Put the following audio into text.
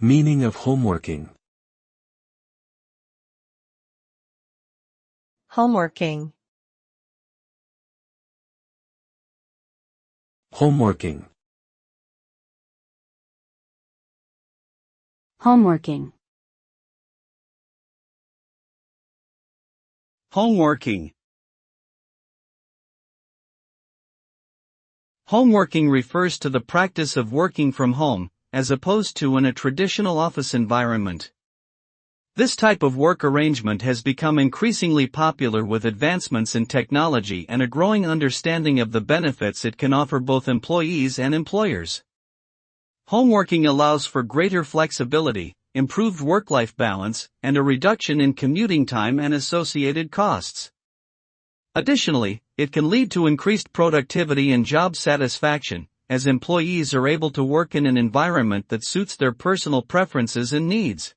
Meaning of homeworking. Homeworking. Homeworking. Homeworking. Homeworking. Homeworking refers to the practice of working from home, as opposed to in a traditional office environment. This type of work arrangement has become increasingly popular with advancements in technology and a growing understanding of the benefits it can offer both employees and employers. Homeworking allows for greater flexibility, improved work-life balance, and a reduction in commuting time and associated costs. Additionally, it can lead to increased productivity and job satisfaction, as employees are able to work in an environment that suits their personal preferences and needs.